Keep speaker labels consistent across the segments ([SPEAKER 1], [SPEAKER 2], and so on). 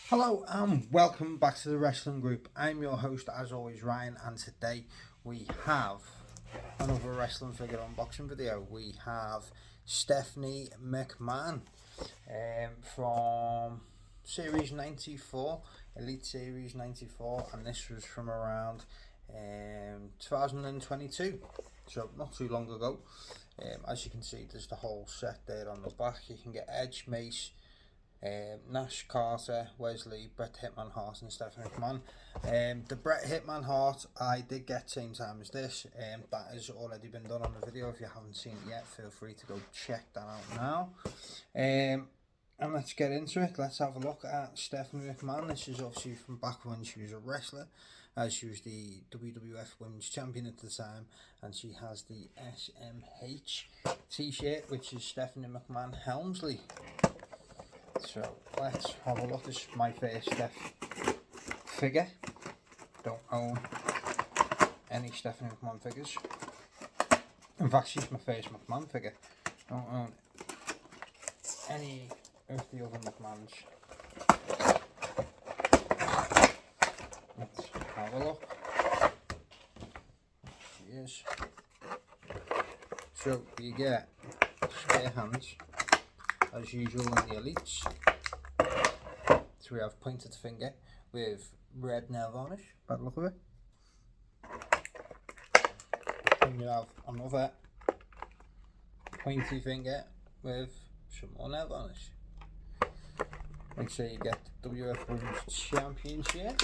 [SPEAKER 1] Hello and welcome back to the Wrestling Group. I'm your host as always, Ryan, and today we have another wrestling figure unboxing video. We have Stephanie McMahon from Series 94, Elite Series 94, and this was from around 2022, so not too long ago. As you can see, there's the whole set there on the back. You can get Edge, Mace, Nash, Carter, Wesley, Bret Hitman Hart and Stephanie McMahon. The Bret Hitman Hart I did get same time as this. That has already been done on the video. If you haven't seen it yet, feel free to go check that out now. And let's get into it. Let's have a look at Stephanie McMahon. This is obviously from back when she was a wrestler. She was the WWF Women's Champion at the time, and she has the SMH t-shirt, which is Stephanie McMahon Helmsley. So let's have a look. This is my first Steph figure. Don't own any Stephanie McMahon figures. In fact, she's my first McMahon figure. Don't own any of the other McMahons. Let's have a look. She is. So you get spare hands, as usual in the Elites. So we have pointed finger with red nail varnish, by the look of it. And you have another pointy finger with some more nail varnish. Make sure you get the WWF Women's Championship,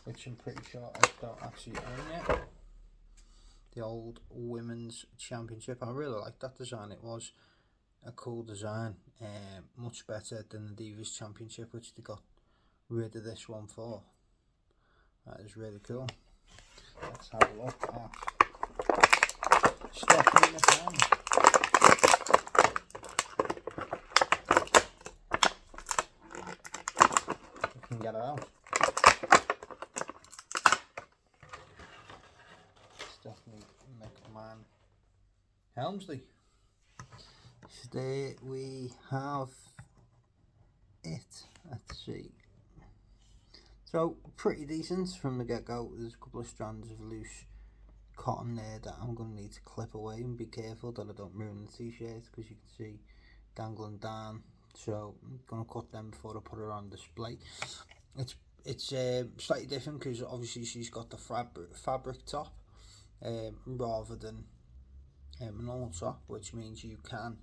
[SPEAKER 1] which I'm pretty sure I don't actually own yet. The old Women's Championship. I really like that design. It was a cool design, much better than the Divas Championship, which they got rid of this one for. That is really cool. Let's have a look at Stephanie McMahon. We can get her out. Stephanie McMahon Helmsley. Today we have it. Let's see. So pretty decent from the get-go. There's a couple of strands of loose cotton there that I'm going to need to clip away and be careful that I don't ruin the t-shirt, because you can see dangling down. So I'm going to cut them before I put her on display. It's slightly different because obviously she's got the fabric top. Rather than a normal top, which means you can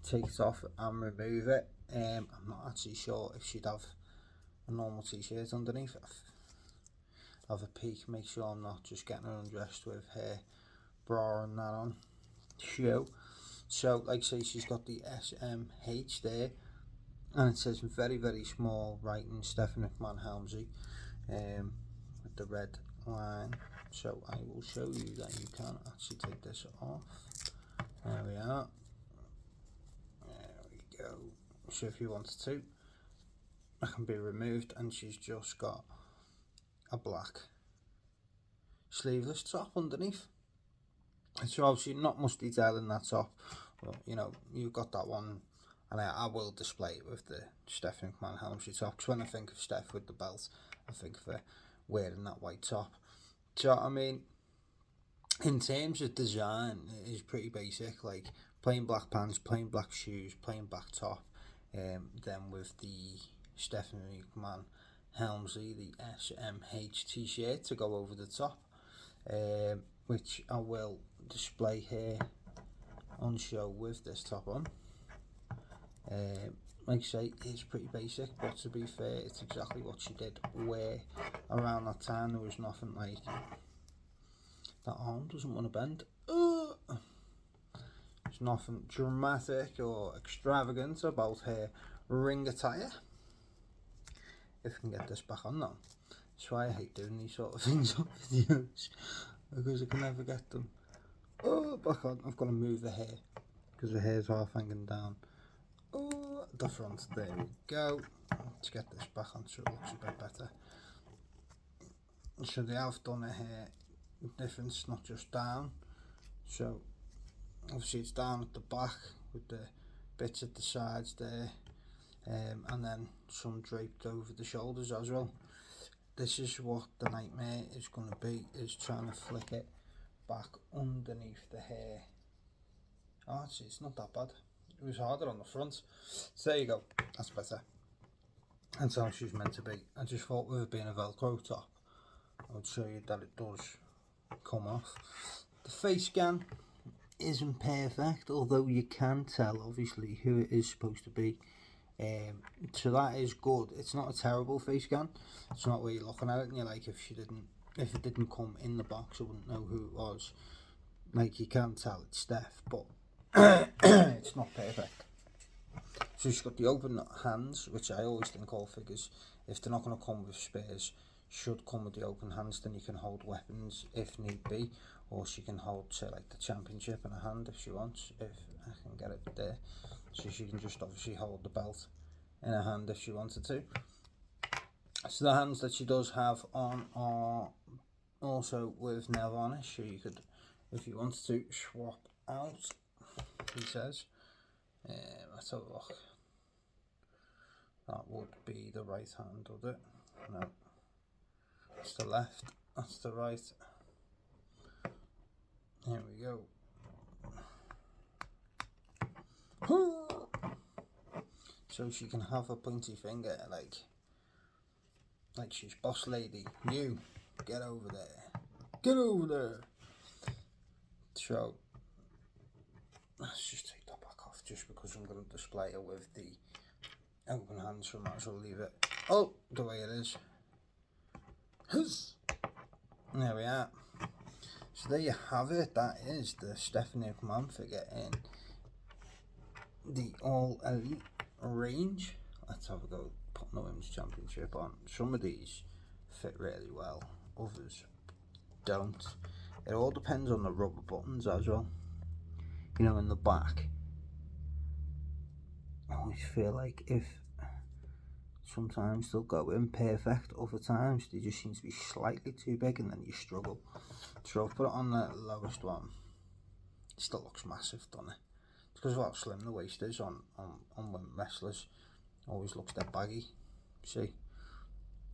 [SPEAKER 1] take it off and remove it. I'm not actually sure if she'd have a normal t-shirt underneath. Have a peek, make sure I'm not just getting her undressed with her bra and that on show. So like I say, she's got the SMH there, and it says very very small writing Stephanie McMahon Helmsley, with the red line. So I will show you that you can actually take this off. There we are. There we go. So if you wanted to, that can be removed, and she's just got a black sleeveless top underneath. So obviously not much detail in that top, but you know, you've got that one, and I will display it with the Stephanie McMahon Helmsley top, because when I think of Steph with the belt, I think of her wearing that white top. So I mean, in terms of design, it is pretty basic, like plain black pants, plain black shoes, plain black top. Then with the Stephanie McMahon Helmsley, the SMH t-shirt to go over the top, which I will display here on show with this top on. Like I say, it's pretty basic, but to be fair, it's exactly what she did wear around that time. There was nothing like, that arm doesn't want to bend. There's nothing dramatic or extravagant about her ring attire. If I can get this back on now. That's why I hate doing these sort of things on videos, because I can never get them back on. I've got to move the hair, because the hair's half hanging down. The front, there we go. Let's get this back on so it looks a bit better. So they have done a hair difference, not just down. So obviously it's down at the back with the bits at the sides there, and then some draped over the shoulders as well. This is what the nightmare is going to be, is trying to flick it back underneath the hair. Oh, it's not that bad. It was harder on the front. So there you go, that's better. That's how she's meant to be. I just thought with it being a Velcro top, I would show you that it does come off. The face scan isn't perfect, although you can tell obviously who it is supposed to be. So that is good. It's not a terrible face scan. It's not where you're looking at it and you're like, if it didn't come in the box, I wouldn't know who it was. Like, you can tell it's Steph, but it's not perfect. So she's got the open hands, which I always think all figures, if they're not going to come with spares, should come with the open hands. Then you can hold weapons if need be, or she can hold, say, like the championship in her hand if she wants, if I can get it there. So she can just obviously hold the belt in her hand if she wanted to. So the hands that she does have on are also with nail varnish, so you could, if you wanted to, swap out, he says. Let's have a look. That would be the right hand, would it? No. That's the left, that's the right. Here we go. So she can have a pointy finger, like she's boss lady. You, get over there. Get over there. So, let's just take that back off, just because I'm going to display it with the open hands, so I might as well leave it, oh, the way it is. There we are. So there you have it. That is the Stephanie McMahon figure in the All Elite range. Let's have a go putting the Women's Championship on. Some of these fit really well, others don't. It all depends on the rubber buttons as well. You know, in the back, I always feel like if sometimes they'll go in perfect, other times they just seem to be slightly too big and then you struggle. So I've put it on the lowest one. It still looks massive, doesn't it? It's because of how slim the waist is on women wrestlers. Always looks that baggy. See,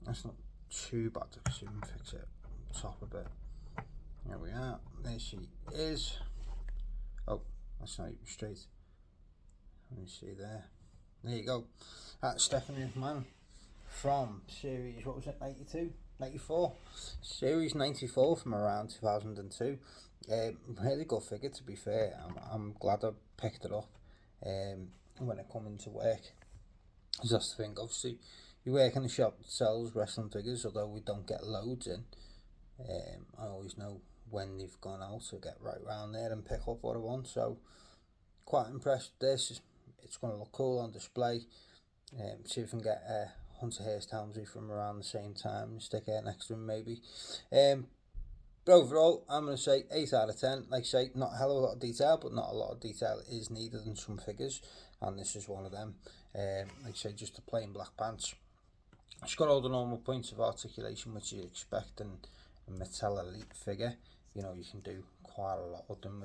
[SPEAKER 1] that's not too bad to see and fix it top a bit. There we are. There she is. Oh, that's not even straight. Let me see there. There you go. That's Stephanie McMahon from series, what was it, 92? 94? Series 94 from around 2002. Really good figure, to be fair. I'm glad I picked it up when it come into work. That's the thing, obviously, you work in a shop that sells wrestling figures, although we don't get loads in. I always know when they've gone out to get right round there and pick up what I want, so quite impressed with this. It's going to look cool on display. See if we can get Hunter Hearst Helmsley from around the same time, stick it next to him maybe. But overall, I'm going to say 8 out of 10. Like I say, not a hell of a lot of detail, but not a lot of detail is needed in some figures, and this is one of them. Like I say, just the plain black pants. It's got all the normal points of articulation which you'd expect in a Mattel Elite figure. You know, you can do quite a lot with them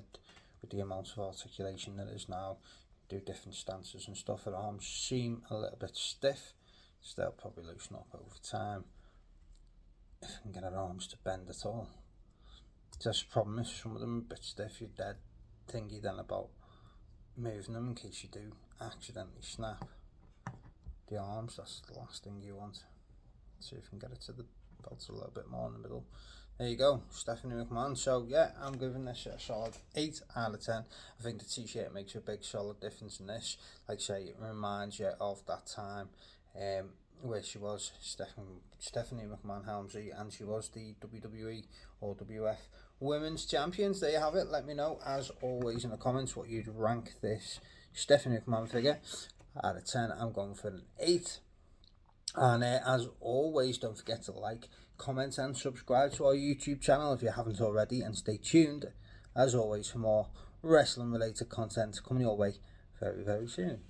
[SPEAKER 1] with the amount of articulation that is now. Do different stances and stuff. Her arms seem a little bit stiff, so they'll probably loosen up over time if I can get her arms to bend at all. Just the problem is some of them are a bit stiff. You're dead thingy then about moving them in case you do accidentally snap the arms. That's the last thing you want. See if we can get it to the belt a little bit more in the middle. There you go, Stephanie McMahon. So yeah, I'm giving this a solid 8 out of 10. I think the t-shirt makes a big solid difference in this. Like I say, it reminds you of that time where she was Stephanie McMahon Helmsley, and she was the WWE or WF Women's Champions. There you have it. Let me know, as always, in the comments what you'd rank this Stephanie McMahon figure. Out of 10, I'm going for an 8. And as always, don't forget to like, comment and subscribe to our YouTube channel if you haven't already, and stay tuned as always for more wrestling related content coming your way very, very soon.